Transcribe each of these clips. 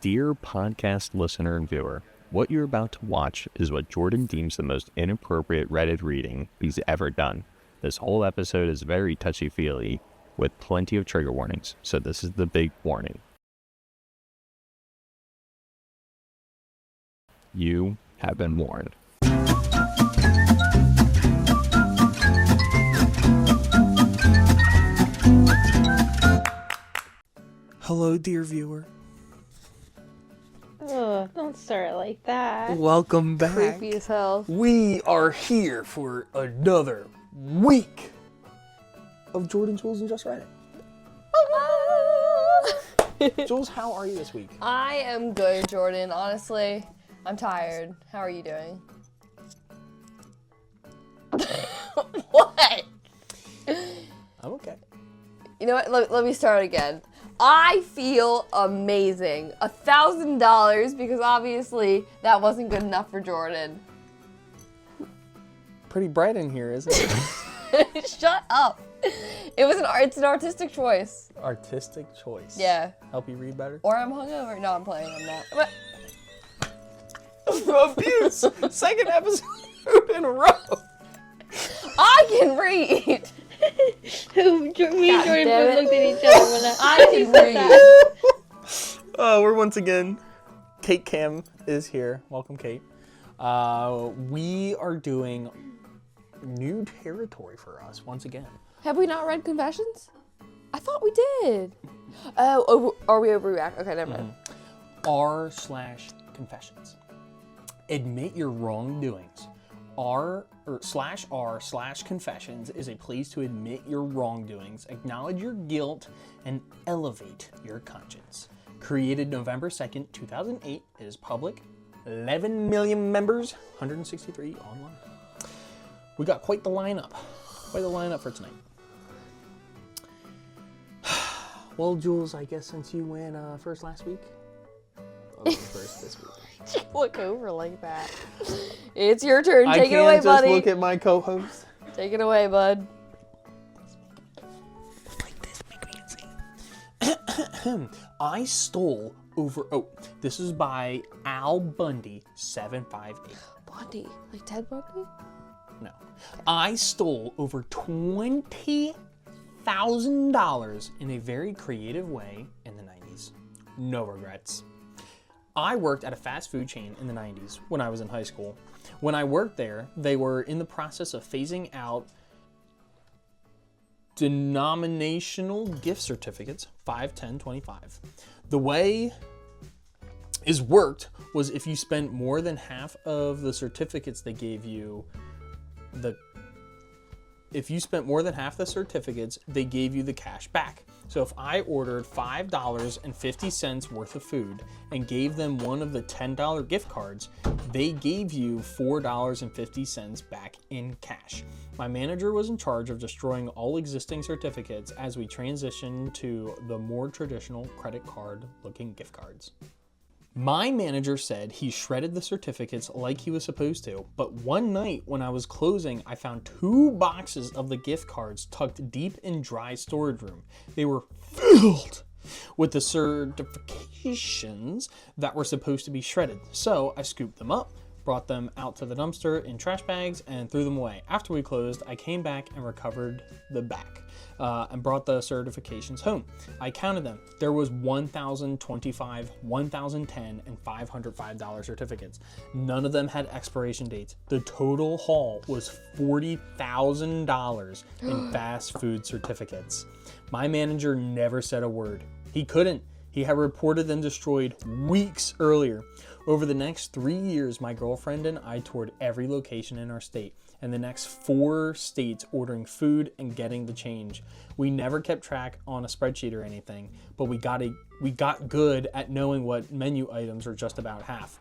Dear podcast listener and viewer, what you're about to watch is what Jordan deems the most inappropriate Reddit reading he's ever done. This whole episode is very touchy-feely, with plenty of trigger warnings, so this is the big warning. You have been warned. Hello, dear viewer. Ugh, don't start like that. Welcome back. Creepy as hell. We are here for another week of Jordan, Jules, and Just Reddit. Jules, how are you this week? I am good, Jordan. Honestly, I'm tired. How are you doing? What? I'm okay. You know what? Let me start again. I feel amazing. $1,000 because obviously that wasn't good enough for Jordan. Pretty bright in here, isn't it? Shut up. It's an artistic choice. Artistic choice. Yeah. Help you read better? Or I'm hungover. No, I'm playing. I'm not. Abuse! Second episode in a row! I can read! Me and Jordan damn both looked at each other when I can read. We're once again, Kate Cam is here. Welcome, Kate. We are doing new territory for us once again. Have we not read Confessions? I thought we did. Oh, are we overreact? Okay, never mind. r/confessions. Admit your wrongdoings. r/confessions is a place to admit your wrongdoings, acknowledge your guilt, and elevate your conscience. Created November 2nd, 2008, it is public, 11 million members, 163 online. We got quite the lineup for tonight. Well, Jules, I guess since you went first last week, I'll go first this week. Look over like that. It's your turn. Take it I away, can't just buddy. look at my co-host. Take it away, bud. Like this, make me see. I stole over. Oh, this is by Al Bundy 758. Bundy, like Ted Bundy? No, I stole over $20,000 in a very creative way in the 90s. No regrets. I worked at a fast food chain in the 90s when I was in high school. When I worked there, they were in the process of phasing out denominational gift certificates, 5, 10, 25. The way it worked was if you spent more than half of the certificates they gave you, if you spent more than half the certificates, they gave you the cash back. So if I ordered $5.50 worth of food and gave them one of the $10 gift cards, they gave you $4.50 back in cash. My manager was in charge of destroying all existing certificates as we transitioned to the more traditional credit card looking gift cards. My manager said he shredded the certificates like he was supposed to, but one night when I was closing, I found 2 boxes of the gift cards tucked deep in dry storage room. They were filled with the certifications that were supposed to be shredded. So I scooped them up, brought them out to the dumpster in trash bags, and threw them away. After we closed, I came back and recovered the back. And brought the certifications home. I counted them. There was 1,025, 1,010, and $505 certificates. None of them had expiration dates. The total haul was $40,000 in fast food certificates. My manager never said a word. He couldn't. He had reported them destroyed weeks earlier. Over the next 3 years, my girlfriend and I toured every location in our state, and the next 4 states ordering food and getting the change. We never kept track on a spreadsheet or anything, but we got good at knowing what menu items are just about half.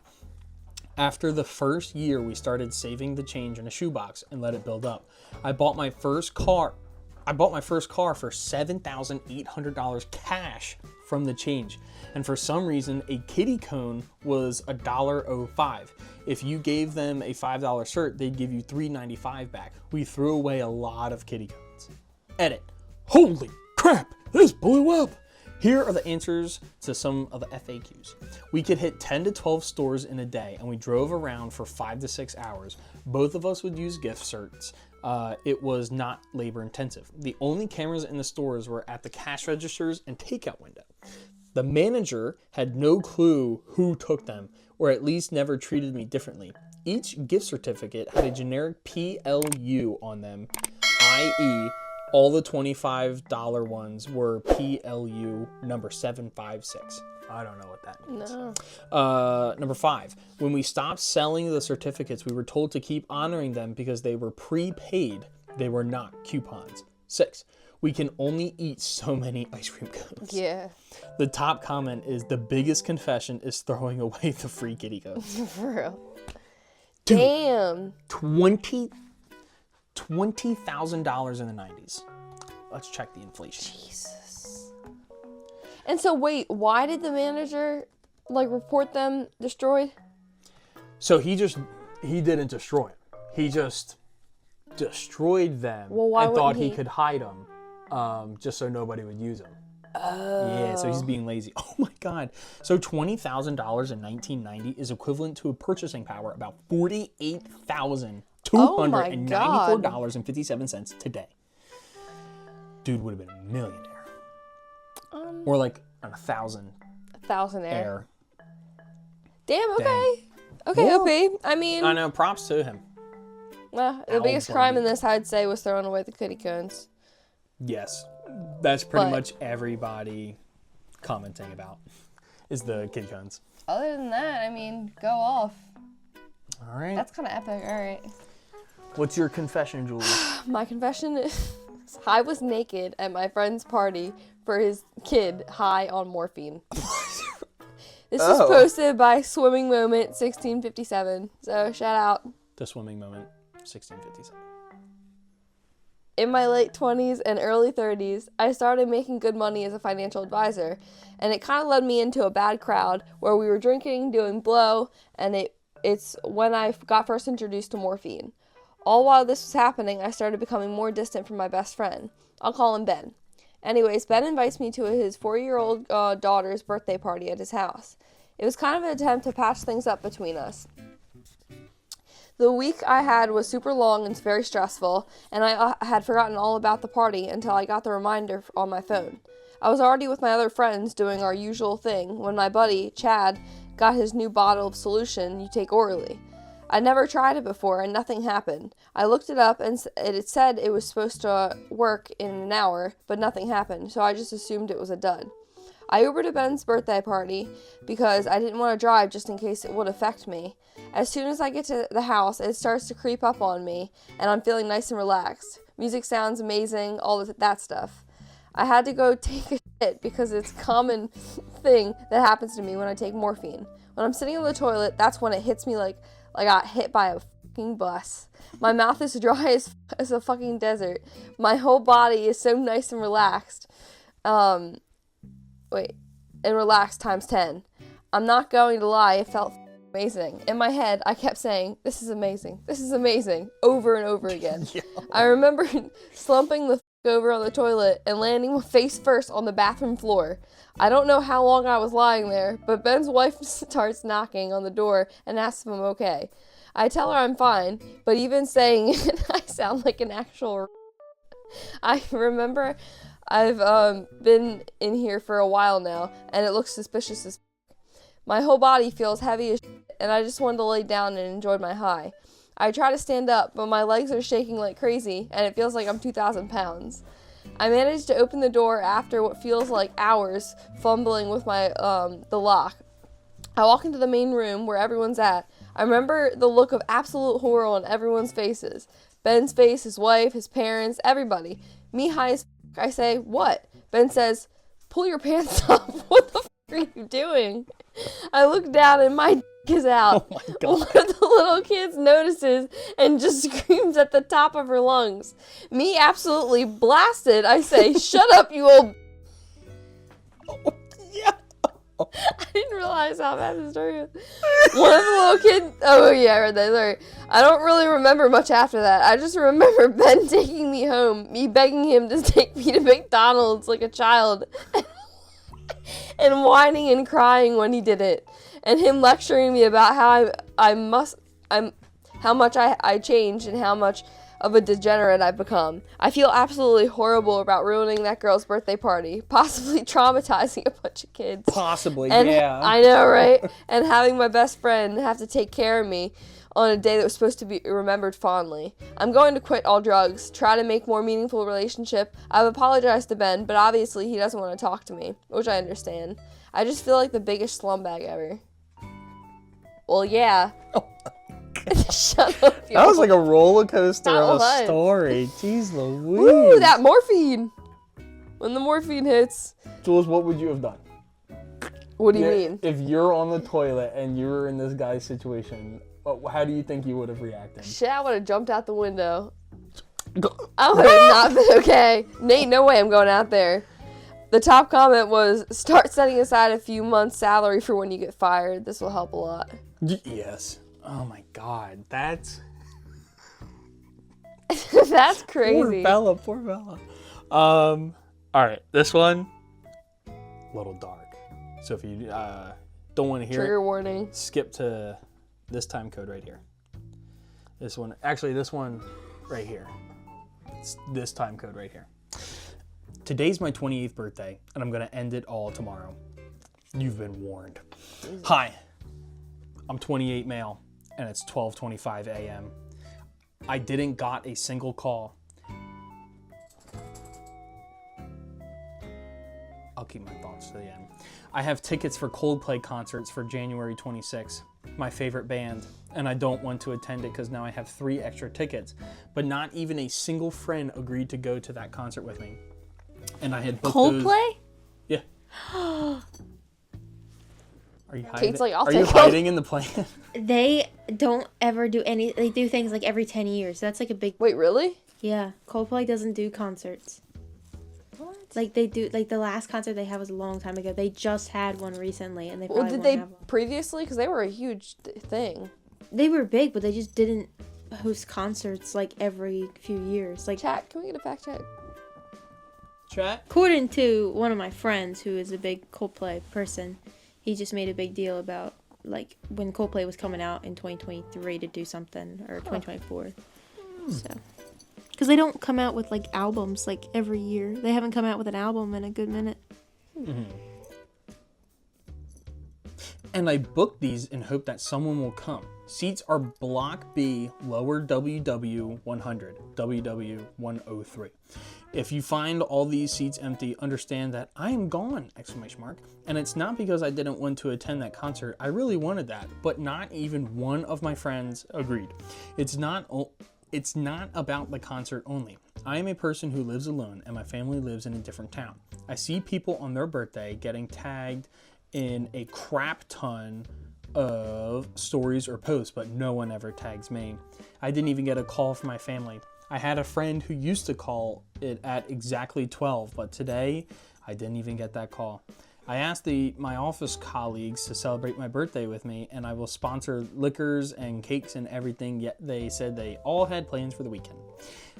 After the first year, we started saving the change in a shoebox and let it build up. I bought my first car for $7,800 cash from the change. And for some reason, a kitty cone was $1.05. If you gave them a $5 cert, they'd give you $3.95 back. We threw away a lot of kitty cones. Edit. Holy crap, this blew up. Here are the answers to some of the FAQs. We could hit 10 to 12 stores in a day, and we drove around for 5 to 6 hours. Both of us would use gift certs. It was not labor intensive. The only cameras in the stores were at the cash registers and takeout window. The manager had no clue who took them, or at least never treated me differently. Each gift certificate had a generic PLU on them, i.e., all the $25 ones were PLU number 756. I don't know what that means. No. Number 5, when we stopped selling the certificates, we were told to keep honoring them because they were prepaid. They were not coupons. 6, we can only eat so many ice cream cones. Yeah. The top comment is, the biggest confession is throwing away the free kitty cones. For real. Dude, Damn. $20,000 in the 90s. Let's check the inflation. Jesus. And so wait, why did the manager report them destroyed? So he didn't destroy them. He just destroyed them Well, why and thought wouldn't he he? could hide them just so nobody would use them. Yeah, so he's being lazy. Oh my God. So $20,000 in 1990 is equivalent to a purchasing power about $48,294.57 today. Dude would have been a millionaire. Or like a Thousandaire. air. Damn, okay. Okay, Yeah. OP. I mean, I know, props to him. the biggest crime in this, I'd say, was throwing away the kitty cones. Yes. That's pretty But- much everybody commenting about is the kitty cones. Other than that, I mean, go off. All right. That's kind of epic. All right. What's your confession, Jules? My confession is I was naked at my friend's party for his kid high on morphine. This was posted by Swimming Moment 1657. So shout out. The swimming moment, 1657. In my late 20s and early 30s, I started making good money as a financial advisor, and it kind of led me into a bad crowd where we were drinking, doing blow, and it's when I got first introduced to morphine. All while this was happening, I started becoming more distant from my best friend. I'll call him Ben. Anyways, Ben invites me to his 4-year-old daughter's birthday party at his house. It was kind of an attempt to patch things up between us. The week I had was super long and very stressful, and I had forgotten all about the party until I got the reminder on my phone. I was already with my other friends doing our usual thing when my buddy, Chad, got his new bottle of solution you take orally. I'd never tried it before and nothing happened. I looked it up and it said it was supposed to work in an hour, but nothing happened, so I just assumed it was a dud. I Ubered to Ben's birthday party because I didn't want to drive just in case it would affect me. As soon as I get to the house, it starts to creep up on me, and I'm feeling nice and relaxed. Music sounds amazing, all of that stuff. I had to go take a shit because it's a common thing that happens to me when I take morphine. When I'm sitting on the toilet, that's when it hits me like I got hit by a fucking bus. My mouth is dry as a fucking desert. My whole body is so nice and relaxed. And relaxed times 10. I'm not going to lie, it felt amazing. In my head, I kept saying, this is amazing, over and over again. Yeah. I remember slumping the over on the toilet and landing face first on the bathroom floor. I don't know how long I was lying there, but Ben's wife starts knocking on the door and asks if I'm okay. I tell her I'm fine, but even saying it, I sound like an actual... I remember I've been in here for a while now, and it looks suspicious as my whole body feels heavy as shit, and I just wanted to lay down and enjoy my high. I try to stand up, but my legs are shaking like crazy, and it feels like I'm 2,000 pounds. I managed to open the door after what feels like hours fumbling with my the lock. I walk into the main room where everyone's at. I remember the look of absolute horror on everyone's faces. Ben's face, his wife, his parents, everybody. Me high as I say, what? Ben says, pull your pants up. What the are you doing? I look down and my is out. Oh my God. One of the little kids notices and just screams at the top of her lungs. Me absolutely blasted. I say, shut up, you old... Oh, yeah. I didn't realize how bad the story was. One of the little kids... Oh, yeah, I read that. Sorry. I don't really remember much after that. I just remember Ben taking me home, me begging him to take me to McDonald's like a child. and whining and crying when he did it, and him lecturing me about how how much I changed and how much of a degenerate I've become. I feel absolutely horrible about ruining that girl's birthday party, possibly traumatizing a bunch of kids. Possibly, And yeah. I know, right? And having my best friend have to take care of me on a day that was supposed to be remembered fondly. I'm going to quit all drugs, try to make more meaningful relationship. I've apologized to Ben, but obviously he doesn't want to talk to me, which I understand. I just feel like the biggest slumbag ever. Well, yeah. Shut up, That was like a roller coaster That of a was. story. Jeez Louise. Woo, that morphine! When the morphine hits. Jules, what would you have done? What do you mean? If you're on the toilet and you were in this guy's situation, how do you think you would have reacted? Shit, I would have jumped out the window. I would have not been okay. Nate, no way I'm going out there. The top comment was, start setting aside a few months' salary for when you get fired. This will help a lot. Yes. Oh my God, that's... That's crazy. Poor Bella. All right, this one, a little dark. So if you don't want to hear Trigger it, warning. skip to this time code right here. This one right here. It's this time code right here. Today's my 28th birthday, and I'm gonna end it all tomorrow. You've been warned. Hi, I'm 28 male, and it's 12:25 a.m. I didn't got a single call. I'll keep my thoughts to the end. I have tickets for Coldplay concerts for January 26th, my favorite band, and I don't want to attend it because now I have 3 extra tickets, but not even a single friend agreed to go to that concert with me. And I had booked Coldplay? Yeah. Are you hiding? Kate's like, I'll Are you take 'em. hiding in the plan? They don't ever do any. They do things like every 10 years. That's like a big. Wait, really? Yeah, Coldplay doesn't do concerts. What? Like they do. Like the last concert they had was a long time ago. They just had one recently, and they Well, probably did won't they have one. previously? Because they were a huge thing. They were big, but they just didn't host concerts like every few years. Like Chat, can we get a fact check? Chat? according to one of my friends who is a big Coldplay person, he just made a big deal about like when Coldplay was coming out in 2023 to do something, or 2024. So, because they don't come out with like albums like every year. They haven't come out with an album in a good minute. And I booked these in hope that someone will come. Seats are Block B, lower WW 100, WW 103. If you find all these seats empty, understand that I am gone! ! And it's not because I didn't want to attend that concert. I really wanted that, but not even one of my friends agreed. It's not about the concert only. I am a person who lives alone, and my family lives in a different town. I see people on their birthday getting tagged in a crap ton of stories or posts, but no one ever tags me. I didn't even get a call from my family. I had a friend who used to call it at exactly 12, but today I didn't even get that call. I asked my office colleagues to celebrate my birthday with me, and I will sponsor liquors and cakes and everything, yet they said they all had plans for the weekend.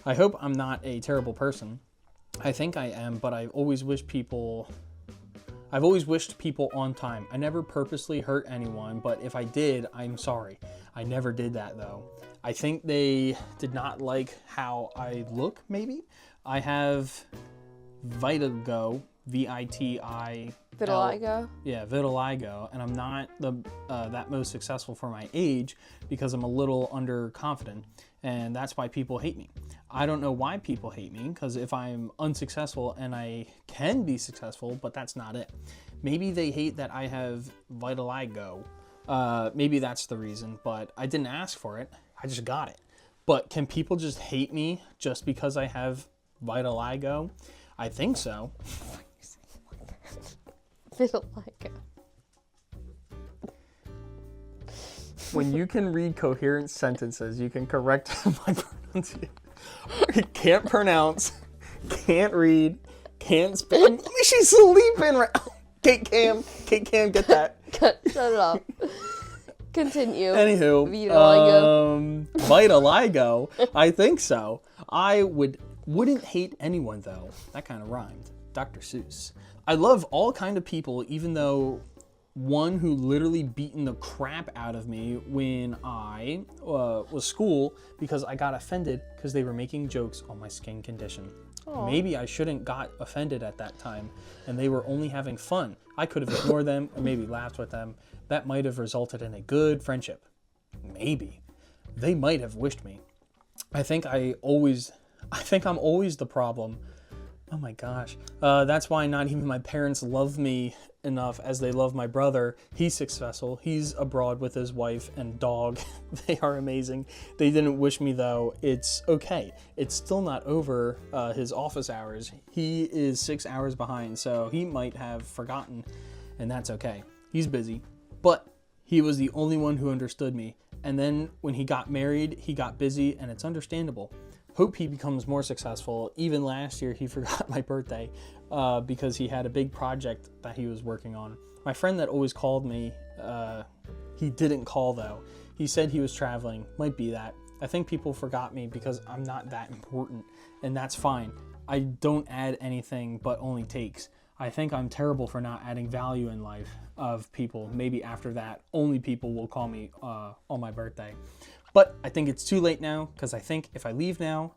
I hope I'm not a terrible person. I think I am, but I've always wished people on time. I never purposely hurt anyone, but if I did, I'm sorry. I never did that though. I think they did not like how I look, maybe. I have vitiligo, V-I-T-I... Vitiligo? Yeah, vitiligo, and I'm not that most successful for my age because I'm a little underconfident, and that's why people hate me. I don't know why people hate me, because if I'm unsuccessful and I can be successful, but that's not it. Maybe they hate that I have vitiligo. Maybe that's the reason, but I didn't ask for it. I just got it. But can people just hate me just because I have vitiligo? I think so. Vitiligo. When you can read coherent sentences, you can correct my pronunciation. Can't pronounce, can't read, can't spell. She's sleeping right. Kate Cam, get that. Shut it off. Continue. Anywho, vitiligo. I think so. I wouldn't hate anyone though. That kind of rhymed. Dr. Seuss. I love all kind of people, even though one who literally beaten the crap out of me when I was school because I got offended because they were making jokes on my skin condition. Aw. Maybe I shouldn't got offended at that time, and they were only having fun. I could have ignored them or maybe laughed with them. That might have resulted in a good friendship. Maybe. They might have wished me. I think I'm always the problem. Oh my gosh. That's why not even my parents love me enough as they love my brother. He's successful. He's abroad with his wife and dog. They are amazing. They didn't wish me though. It's okay. It's still not over his office hours. He is 6 hours behind, so he might have forgotten, and that's okay. He's busy, but he was the only one who understood me. And then when he got married, he got busy, and it's understandable. Hope he becomes more successful. Even last year, he forgot my birthday because he had a big project that he was working on. My friend that always called me, he didn't call though. He said he was traveling. Might be that. I think people forgot me because I'm not that important, and that's fine. I don't add anything but only takes. I think I'm terrible for not adding value in life of people. Maybe after that, only people will call me on my birthday. But I think it's too late now, because I think if I leave now,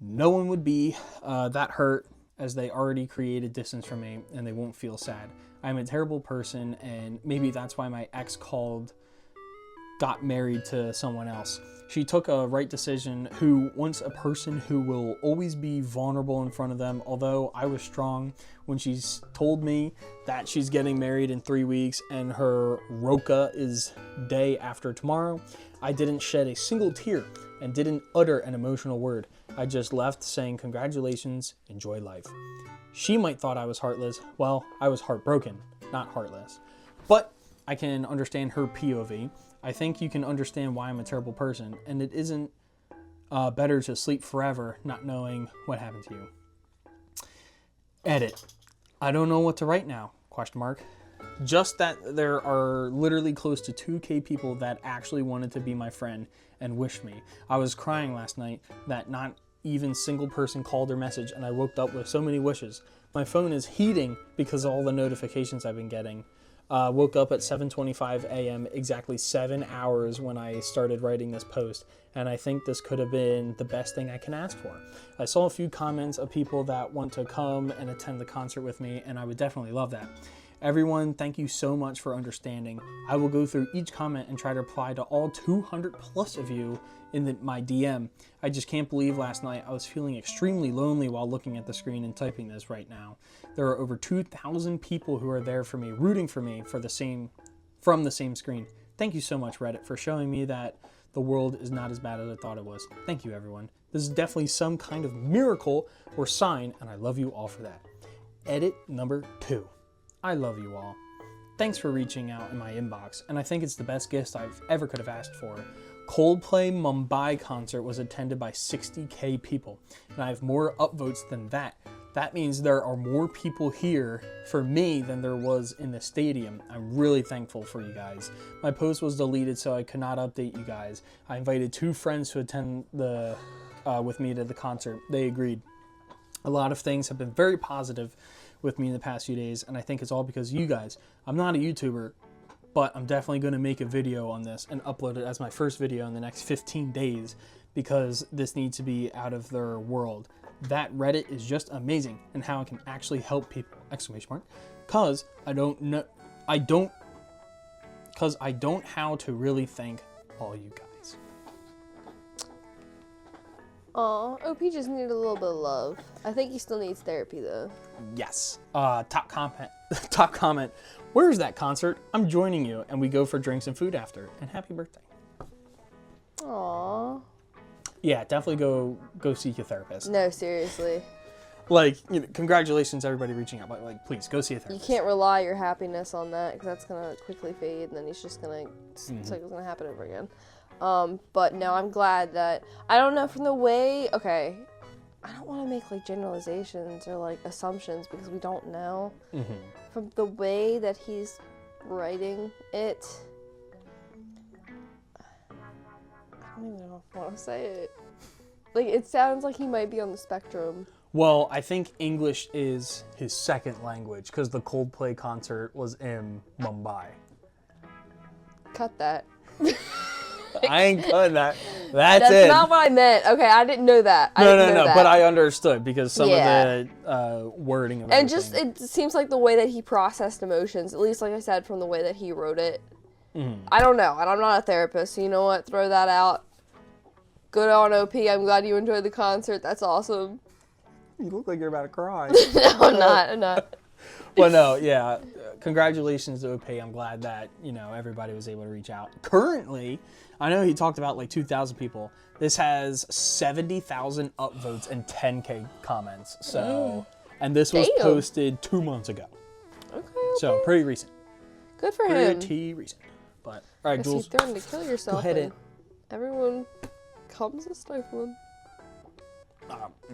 no one would be that hurt, as they already created distance from me and they won't feel sad. I'm a terrible person, and maybe that's why my ex got married to someone else. She took a right decision, who wants a person who will always be vulnerable in front of them. Although I was strong when she told me that she's getting married in 3 weeks and her roca is day after tomorrow, I didn't shed a single tear and didn't utter an emotional word. I just left saying, congratulations, enjoy life. She might thought I was heartless. Well, I was heartbroken, not heartless. But I can understand her POV. I think you can understand why I'm a terrible person, and it isn't better to sleep forever not knowing what happened to you. Edit. I don't know what to write now, ? Just that there are literally close to 2K people that actually wanted to be my friend and wished me. I was crying last night that not even single person called or messaged, and I woke up with so many wishes. My phone is heating because of all the notifications I've been getting. Woke up at 7:25 a.m., exactly 7 hours when I started writing this post, and I think this could have been the best thing I can ask for. I saw a few comments of people that want to come and attend the concert with me, and I would definitely love that. Everyone, thank you so much for understanding. I will go through each comment and try to reply to all 200 plus of you in my DM. I just can't believe last night I was feeling extremely lonely while looking at the screen and typing this right now. There are over 2,000 people who are there for me, rooting for me from the same screen. Thank you so much, Reddit, for showing me that the world is not as bad as I thought it was. Thank you, everyone. This is definitely some kind of miracle or sign, and I love you all for that. Edit number 2. I love you all. Thanks for reaching out in my inbox, and I think it's the best gift I've ever could have asked for. Coldplay Mumbai concert was attended by 60K people, and I have more upvotes than that. That means there are more people here for me than there was in the stadium. I'm really thankful for you guys. My post was deleted, so I could not update you guys. I invited 2 friends to attend with me to the concert. They agreed. A lot of things have been very positive with me in the past few days, and I think it's all because of you guys. I'm not a YouTuber, but I'm definitely going to make a video on this and upload it as my first video in the next 15 days because this needs to be out of their world. That Reddit is just amazing, and how it can actually help people, ! Cause I don't how to really thank all you guys. Aw, OP just needed a little bit of love. I think he still needs therapy though. Yes. Top comment. Where's that concert? I'm joining you, and we go for drinks and food after. And happy birthday. Aw. Yeah, definitely go seek a therapist. No, seriously. Like, congratulations everybody reaching out, but like, please go see a You therapist. can't rely your happiness on that because that's gonna quickly fade, and then it's just gonna it's like it's gonna happen over again. But no, I'm glad that I don't know from the way. Okay, I don't want to make like generalizations or like assumptions because we don't know. From the way that he's writing it, I don't even know if I want to say it. Like, it sounds like he might be on the spectrum. Well, I think English is his second language because the Coldplay concert was in Mumbai. Cut that. I ain't cutting that. That's That's it. not what I meant. Okay, I didn't know that. No. But I understood because some of the wording of and everything. just it seems like the way that he processed emotions, at least like I said, from the way that he wrote it. I don't know, and I'm not a therapist, so you know what? Throw that out. Good on OP. I'm glad you enjoyed the concert. That's awesome. You look like you're about to cry. No, I'm not. Well, no, yeah. Congratulations to OP. I'm glad that, everybody was able to reach out. Currently, I know he talked about like 2,000 people. This has 70,000 upvotes and 10K comments. So, and this was posted 2 months ago. Okay. So, pretty recent. Good for him. Pretty recent. But, all right, Guess Jules. you threatened to kill yourself. Go ahead and everyone comes to stifle him.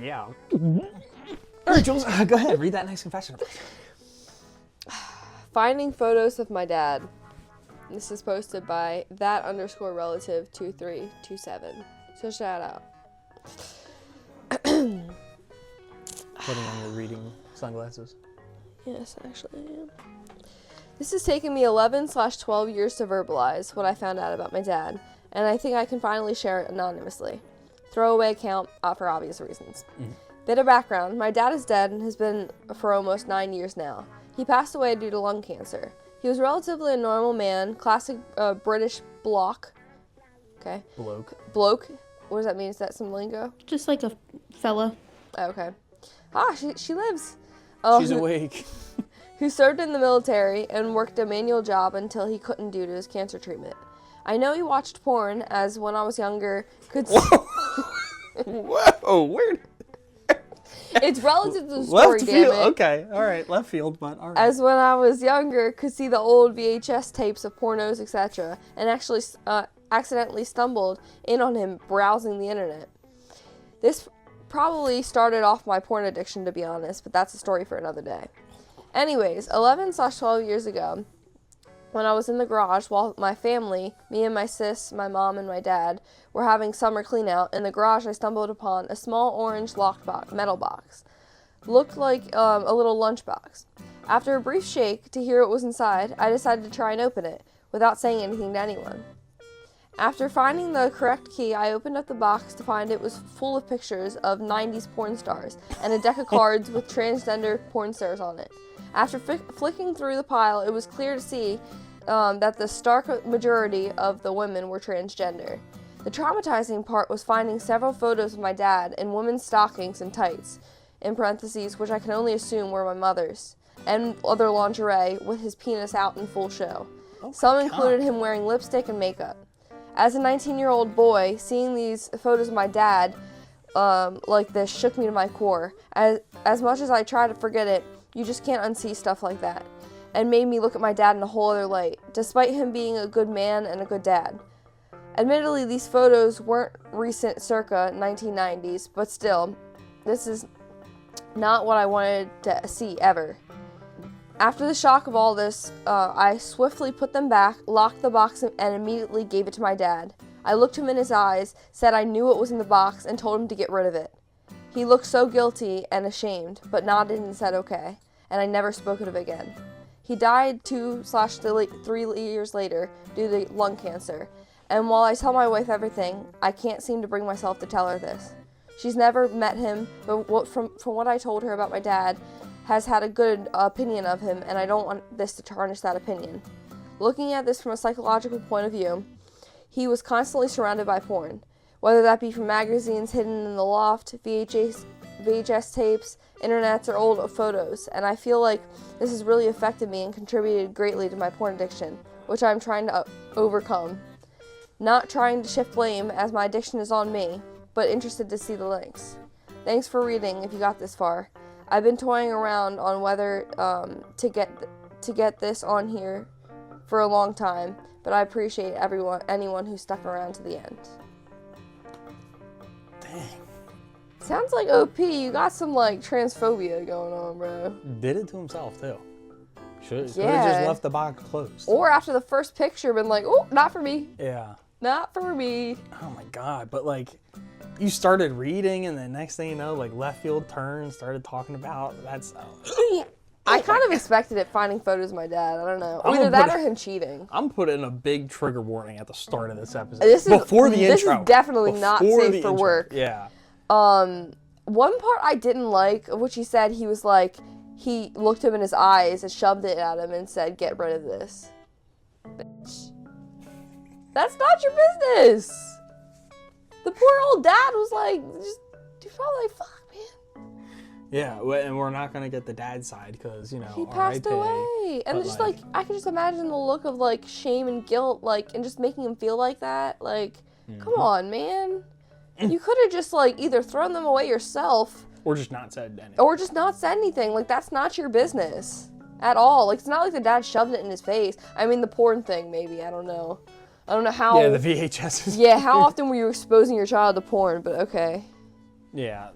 Yeah. All right, Jules, go ahead. Read that next confession. Finding photos of my dad. This is posted by that_relative2327. So shout out. Putting on your reading sunglasses. Yes, actually I am. This has taken me 11/12 years to verbalize what I found out about my dad, and I think I can finally share it anonymously. Throwaway account for obvious reasons. Bit of background, my dad is dead and has been for almost 9 years now. He passed away due to lung cancer. He was relatively a normal man, classic British bloke. Okay. Bloke. What does that mean? Is that some lingo? Just like a fella. Okay. She lives. She's awake. Who served in the military and worked a manual job until he couldn't due to his cancer treatment. I know he watched porn, as when I was younger could Whoa, weird. It's relative to the story, damn it. Okay, all right, left field, but all right. As when I was younger, could see the old VHS tapes of pornos, etc., and actually accidentally stumbled in on him browsing the internet. This probably started off my porn addiction, to be honest, but that's a story for another day. Anyways, 11/12 years ago, when I was in the garage while my family, me and my sis, my mom, and my dad, were having summer clean out, in the garage I stumbled upon a small orange locked metal box. Looked like a little lunchbox. After a brief shake to hear what was inside, I decided to try and open it, without saying anything to anyone. After finding the correct key, I opened up the box to find it was full of pictures of 90s porn stars, and a deck of cards with transgender porn stars on it. After flicking through the pile, it was clear to see that the stark majority of the women were transgender. The traumatizing part was finding several photos of my dad in women's stockings and tights, in parentheses, which I can only assume were my mother's, and other lingerie with his penis out in full show. Some included him wearing lipstick and makeup. As a 19-year-old boy, seeing these photos of my dad like this shook me to my core. As much as I try to forget it, you just can't unsee stuff like that, and made me look at my dad in a whole other light, despite him being a good man and a good dad. Admittedly, these photos weren't recent circa 1990s, but still, this is not what I wanted to see ever. After the shock of all this, I swiftly put them back, locked the box, and immediately gave it to my dad. I looked him in his eyes, said I knew what was in the box, and told him to get rid of it. He looked so guilty and ashamed, but nodded and said okay, and I never spoke of it again. He died 2/3 years later due to lung cancer, and while I tell my wife everything, I can't seem to bring myself to tell her this. She's never met him, but from what I told her about my dad, has had a good opinion of him, and I don't want this to tarnish that opinion. Looking at this from a psychological point of view, he was constantly surrounded by porn, whether that be from magazines hidden in the loft, VHS tapes, internets, or old photos, and I feel like this has really affected me and contributed greatly to my porn addiction, which I'm trying to overcome. Not trying to shift blame, as my addiction is on me, but interested to see the links. Thanks for reading if you got this far. I've been toying around on whether to get this on here for a long time, but I appreciate anyone who stuck around to the end. Dang. Sounds like OP, you got some transphobia going on, bro. Did it to himself too. Should have just left the box closed. Or after the first picture, been like, oh, not for me. Yeah. Not for me. Oh my god, but you started reading, and then next thing you know, like left field turn, started talking about that's. I kind of expected it finding photos of my dad. I don't know. I'm Either gonna that put or him cheating. I'm putting a big trigger warning at the start of this episode. This is before the this intro. is definitely not Before safe the for intro. work. Yeah. One part I didn't like, which he said, he was like, he looked him in his eyes and shoved it at him and said, "Get rid of this." Bitch. That's not your business. The poor old dad was like, just probably like, fuck, man. Yeah, and we're not gonna get the dad side because He passed RIP, away, and but, just like I can just imagine the look of like shame and guilt, like, and just making him feel like that. Like, come on, man. You could have just like either thrown them away yourself, or just not said anything. or just not said anything. Like, that's not your business at all. Like, it's not like the dad shoved it in his face. I mean, the porn thing, maybe. I don't know how. Yeah, the VHS. Yeah, how often were you exposing your child to porn? But okay. Yeah,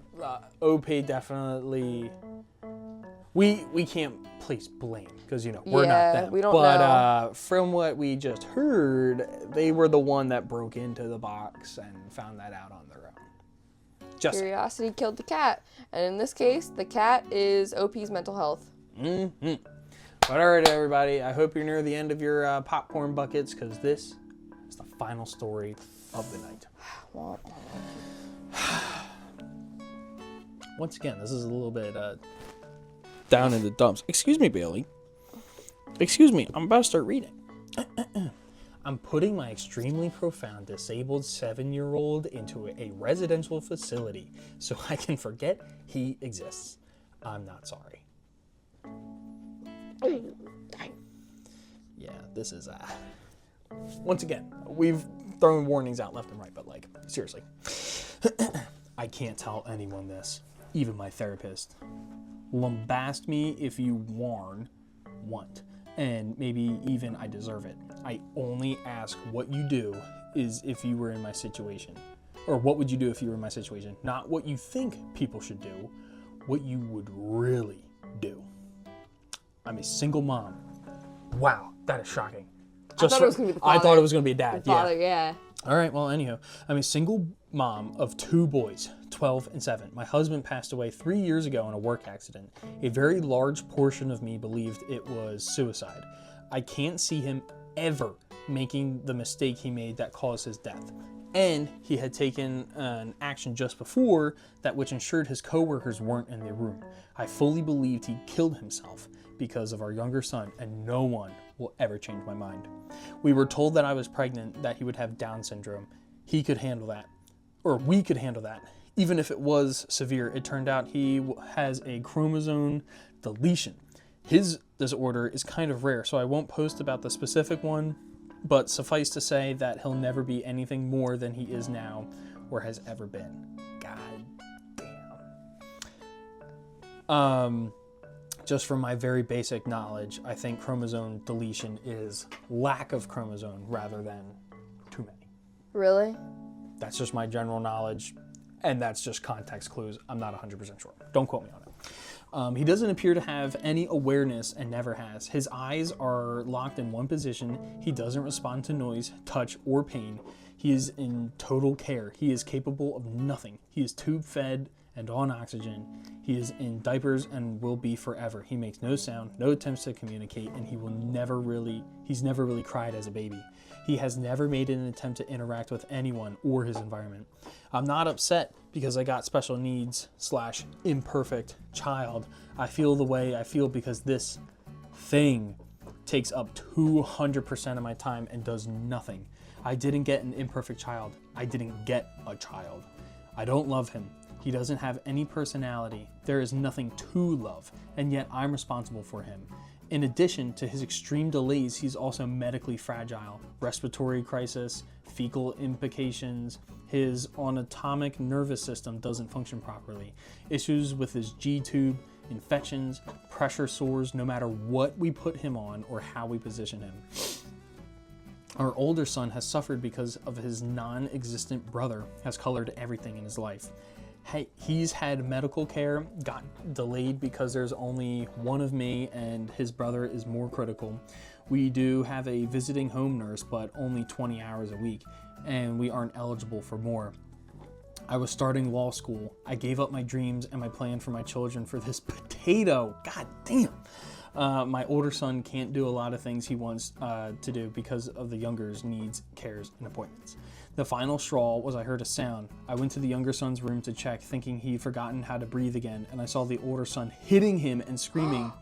OP definitely. We can't place blame because we're Yeah, not them. we don't but know. From what we just heard, they were the one that broke into the box and found that out on their own. Just Curiosity killed the cat, and in this case, the cat is OP's mental health. Mm-hmm. But all right, everybody. I hope you're near the end of your popcorn buckets because this is the final story of the night. Once again, this is a little bit down in the dumps. Excuse me, Bailey. Excuse me, I'm about to start reading. I'm putting my extremely profound disabled 7-year-old into a residential facility so I can forget he exists. I'm not sorry. Yeah, this is once again, we've thrown warnings out left and right, but like, seriously. I can't tell anyone this, even my therapist. Lambast me if you want, and maybe even I deserve it. I only ask what you do is if you were in my situation, or what would you do if you were in my situation, not what you think people should do, what you would really do. I'm a single mom. Wow, that is shocking. I thought it was gonna be the father. I thought it was gonna be a dad. Father, yeah. All right, well, anyhow, I'm a single mom of 2 boys, 12 and 7. My husband passed away 3 years ago in a work accident. A very large portion of me believed it was suicide. I can't see him ever making the mistake he made that caused his death. And he had taken an action just before that which ensured his coworkers weren't in the room. I fully believed he killed himself because of our younger son, and no one will ever change my mind. We were told that I was pregnant, that he would have Down syndrome. He could handle that, or we could handle that. Even if it was severe, it turned out he has a chromosome deletion. His disorder is kind of rare, so I won't post about the specific one, but suffice to say that he'll never be anything more than he is now or has ever been. God damn. Just from my very basic knowledge, I think chromosome deletion is lack of chromosome rather than too many. Really? That's just my general knowledge, and that's just context clues. I'm not 100% sure. Don't quote me on it. He doesn't appear to have any awareness and never has. His eyes are locked in one position. He doesn't respond to noise, touch, or pain. He is in total care. He is capable of nothing. He is tube fed and on oxygen. He is in diapers and will be forever. He makes no sound, no attempts to communicate, and he's never really cried as a baby. He has never made an attempt to interact with anyone or his environment. I'm not upset because I got special needs / imperfect child. I feel the way I feel because this thing takes up 200% of my time and does nothing. I didn't get an imperfect child. I didn't get a child. I don't love him. He doesn't have any personality. There is nothing to love, and yet I'm responsible for him. In addition to his extreme delays, he's also medically fragile. Respiratory crisis, fecal implications, his autonomic nervous system doesn't function properly. Issues with his G-tube, infections, pressure sores, no matter what we put him on or how we position him. Our older son has suffered because of his non-existent brother has colored everything in his life. He's had medical care, got delayed because there's only one of me and his brother is more critical. We do have a visiting home nurse, but only 20 hours a week, and we aren't eligible for more. I was starting law school. I gave up my dreams and my plan for my children for this potato. God damn. My older son can't do a lot of things he wants to do because of the younger's needs, cares, and appointments. The final straw was I heard a sound. I went to the younger son's room to check, thinking he'd forgotten how to breathe again, and I saw the older son hitting him and screaming,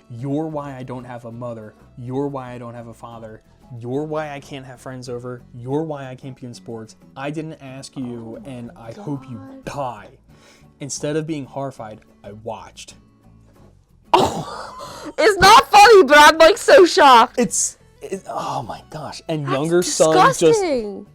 "You're why I don't have a mother. You're why I don't have a father. You're why I can't have friends over. You're why I can't be in sports. I didn't ask you, and I hope you die." Instead of being horrified, I watched. It's not funny, but I'm like so shocked. Oh my gosh. And That's younger disgusting.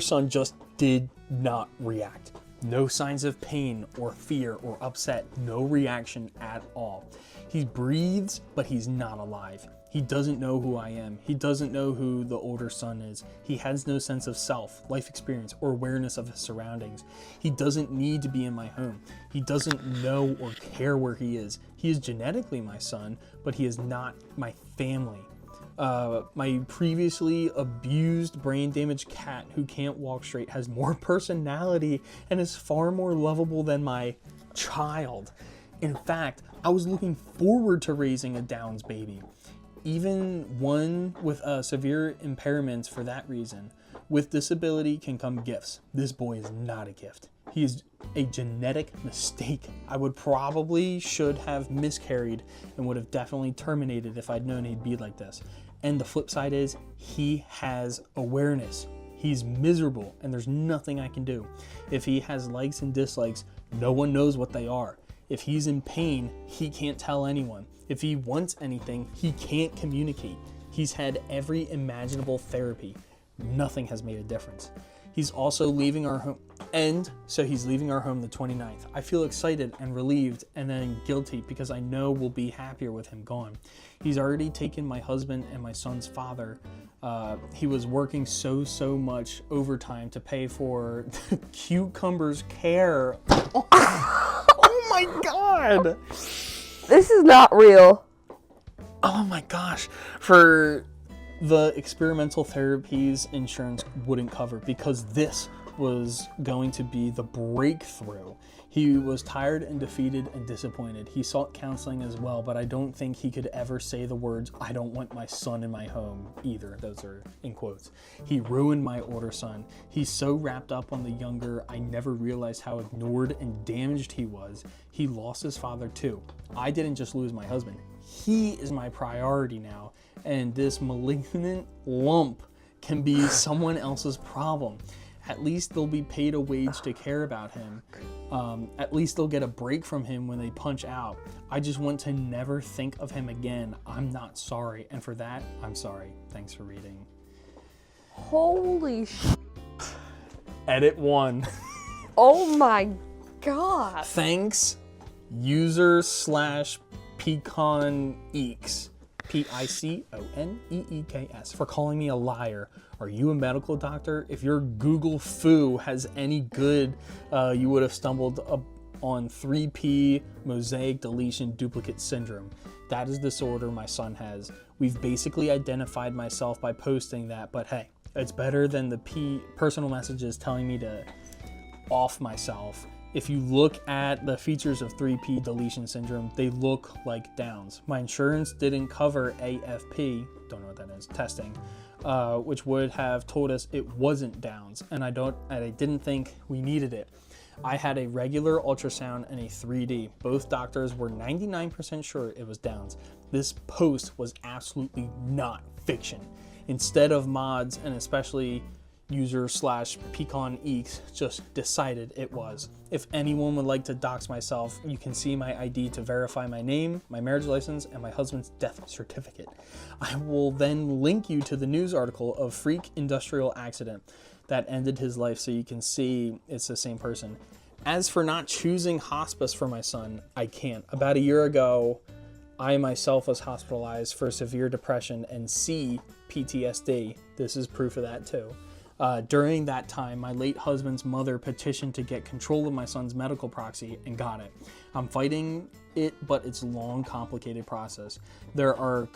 son just did not react. No signs of pain or fear or upset. No reaction at all. He breathes, but he's not alive. He doesn't know who I am. He doesn't know who the older son is. He has no sense of self, life experience, or awareness of his surroundings. He doesn't need to be in my home. He doesn't know or care where he is. He is genetically my son, but he is not my family. My previously abused, brain-damaged cat who can't walk straight has more personality and is far more lovable than my child. In fact, I was looking forward to raising a Downs baby. Even one with severe impairments for that reason. With disability can come gifts. This boy is not a gift. He is a genetic mistake. I should have miscarried and would have definitely terminated if I'd known he'd be like this. And the flip side is he has awareness. He's miserable and there's nothing I can do. If he has likes and dislikes, no one knows what they are. If he's in pain, he can't tell anyone. If he wants anything, he can't communicate. He's had every imaginable therapy. Nothing has made a difference. He's also leaving our home, he's leaving our home the 29th. I feel excited and relieved and then guilty because I know we'll be happier with him gone. He's already taken my husband and my son's father. He was working so much overtime to pay for the cucumber's care. Oh my God! This is not real. Oh my gosh. For the experimental therapies insurance wouldn't cover because this was going to be the breakthrough. He was tired and defeated and disappointed. He sought counseling as well, but I don't think he could ever say the words, "I don't want my son in my home," either. Those are in quotes. He ruined my older son. He's so wrapped up on the younger, I never realized how ignored and damaged he was. He lost his father too. I didn't just lose my husband. He is my priority now, and this malignant lump can be someone else's problem. At least they'll be paid a wage to care about him. At least they'll get a break from him when they punch out. I just want to never think of him again. I'm not sorry, and for that, I'm sorry. Thanks for reading. Holy Edit 1. Oh my God. Thanks, user/PeconEeks. PICONEEKS, for calling me a liar. Are you a medical doctor? If your Google foo has any good, you would have stumbled on 3P mosaic deletion duplicate syndrome. That is the disorder my son has. We've basically identified myself by posting that, but hey, it's better than the personal messages telling me to off myself. If you look at the features of 3P deletion syndrome, they look like Downs. My insurance didn't cover AFP, don't know what that is, testing, which would have told us it wasn't Downs, and I didn't think we needed it. I had a regular ultrasound and a 3D. Both doctors were 99% sure it was Downs. This post was absolutely not fiction. Instead of mods, and especially user/PeconEeks just decided it was. If anyone would like to dox myself, you can see my ID to verify my name, my marriage license, and my husband's death certificate. I will then link you to the news article of freak industrial accident that ended his life so you can see it's the same person. As for not choosing hospice for my son, I can't. About a year ago, I myself was hospitalized for severe depression and PTSD. This is proof of that too. During that time, my late husband's mother petitioned to get control of my son's medical proxy and got it. I'm fighting it, but it's a long, complicated process. There are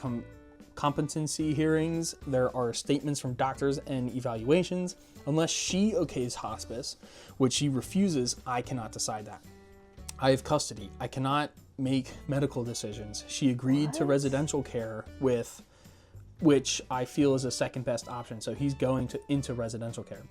competency hearings, there are statements from doctors and evaluations. Unless she okays hospice, which she refuses, I cannot decide that. I have custody. I cannot make medical decisions. She agreed to residential care with, which I feel is a second best option. So he's going into residential care.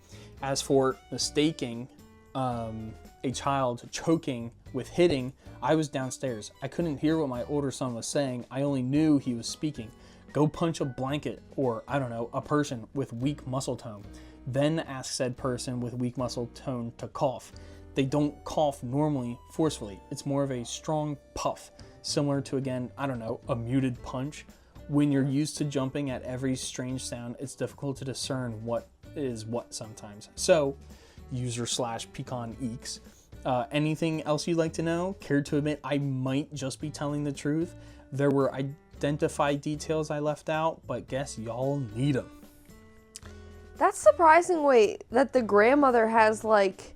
As for mistaking a child choking with hitting, I was downstairs. I couldn't hear what my older son was saying. I only knew he was speaking. Go punch a blanket or, I don't know, a person with weak muscle tone. Then ask said person with weak muscle tone to cough. They don't cough normally forcefully. It's more of a strong puff, similar to, again, I don't know, a muted punch. When you're used to jumping at every strange sound, it's difficult to discern what is what sometimes. So, user/pecan eeks. Anything else you'd like to know? Care to admit I might just be telling the truth? There were identified details I left out, but guess y'all need them. That's surprising. Wait, that the grandmother has like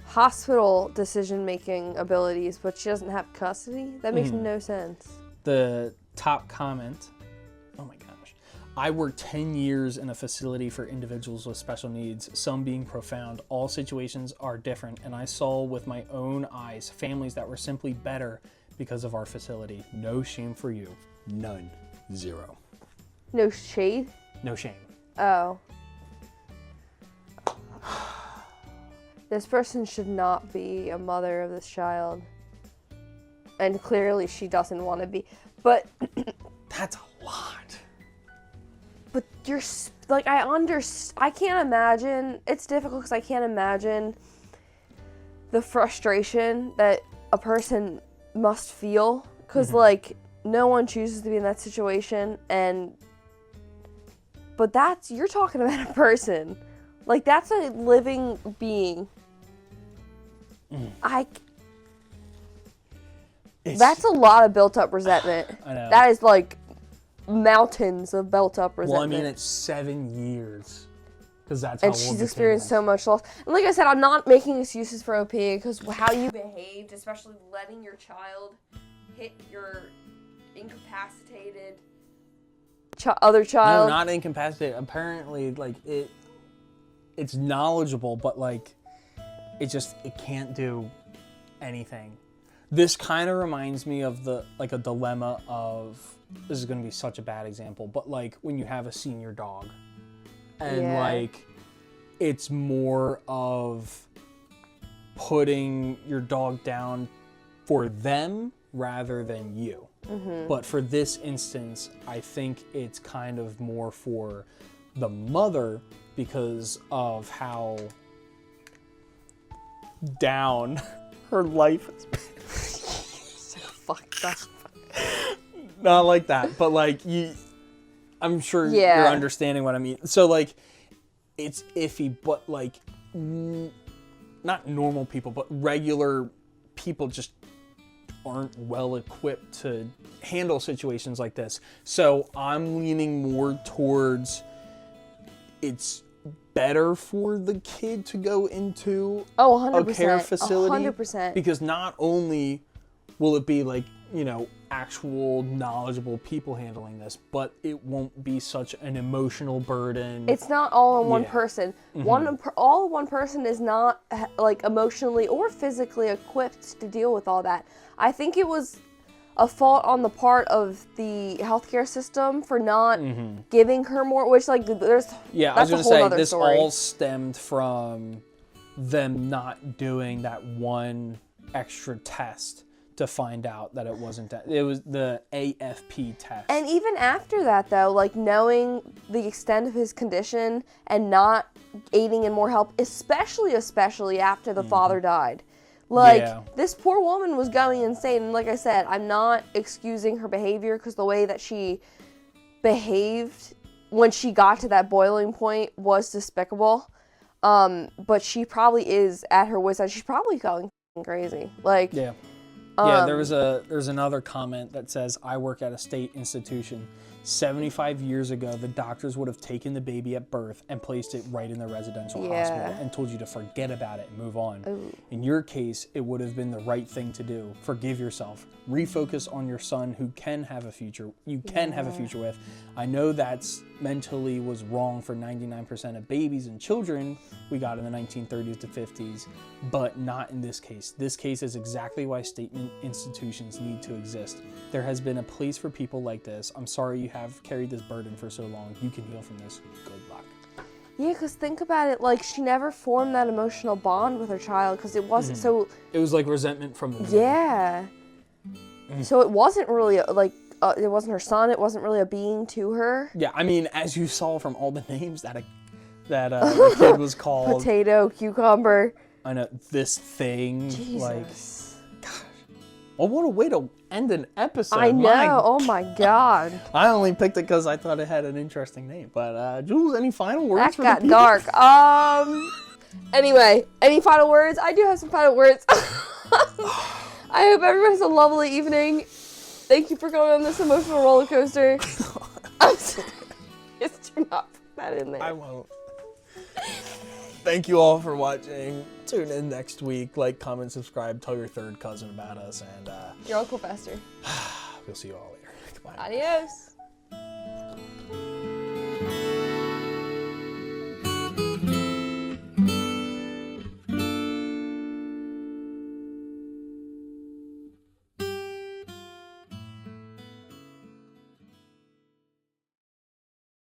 hospital decision-making abilities, but she doesn't have custody? That makes no sense. The top comment, oh my gosh. I worked 10 years in a facility for individuals with special needs, some being profound. All situations are different, and I saw with my own eyes families that were simply better because of our facility. No shame for you. None. Zero. No shade? No shame. Oh. This person should not be a mother of this child. And clearly she doesn't want to be. But That's a lot. But you're, like, I can't imagine, it's difficult because I can't imagine the frustration that a person must feel. Because, like, no one chooses to be in that situation. But you're talking about a person. Like, that's a living being. That's a lot of built-up resentment. I know. That is, like, mountains of built-up resentment. Well, I mean, it's 7 years. Because that's how and old she's the experienced kid is. so much loss. And like I said, I'm not making excuses for OP, because how you behaved, especially letting your child hit your incapacitated other child. No, not incapacitated. Apparently, like, it's knowledgeable, but, like, it can't do anything. This kind of reminds me of a dilemma of, this is going to be such a bad example, but, like, when you have a senior dog. And, like, it's more of putting your dog down for them rather than you. But for this instance, I think it's kind of more for the mother because of how down her life has been. Fuck, that's Not like that, but like I'm sure you're understanding what I mean. So like, it's iffy, but like, not normal people, but regular people just aren't well equipped to handle situations like this. So I'm leaning more towards it's better for the kid to go into 100%, a care facility 100%. because not only will it be like, you know, actual knowledgeable people handling this, but it won't be such an emotional burden. It's not all on one person. All one person is not like emotionally or physically equipped to deal with all that. I think it was a fault on the part of the healthcare system for not giving her more, which like there's I was going to say this story. all stemmed from them not doing that one extra test to find out that it wasn't that. It was the AFP test. And even after that, though, like knowing the extent of his condition and not aiding in more help, especially after the father died. Like, this poor woman was going insane. And like I said, I'm not excusing her behavior because the way that she behaved when she got to that boiling point was despicable. But she probably is at her wit's end. She's probably going crazy. Like, there's another comment that says, I work at a state institution. 75 years ago, the doctors would have taken the baby at birth and placed it right in the residential hospital and told you to forget about it and move on. Ooh. In your case, it would have been the right thing to do. Forgive yourself. Refocus on your son who can have a future. You can have a future with. I know that's mentally was wrong for 99% of babies and children we got in the 1930s to 50s, but not in this case. This case is exactly why statement institutions need to exist. There has been a place for people like this. I'm sorry you have carried this burden for so long. You can heal from this. Good luck. Yeah, because think about it, like, she never formed that emotional bond with her child because it wasn't so... It was like resentment from the beginning. Yeah. So it wasn't really, it wasn't her son, it wasn't really a being to her. Yeah, I mean, as you saw from all the names that the kid was called. Potato, cucumber. I know, this thing. Jesus. Like, gosh. Well, what a way to end an episode. I know, oh my God. I only picked it because I thought it had an interesting name. But, Jules, any final words That for got the people? dark. Anyway, any final words? I do have some final words. I hope everyone has a lovely evening. Thank you for going on this emotional roller coaster. I'm serious. Do not put that in there. I won't. Thank you all for watching. Tune in next week. Like, comment, subscribe, tell your third cousin about us, and Your Uncle Fester. we'll see you all later. Goodbye. Adios.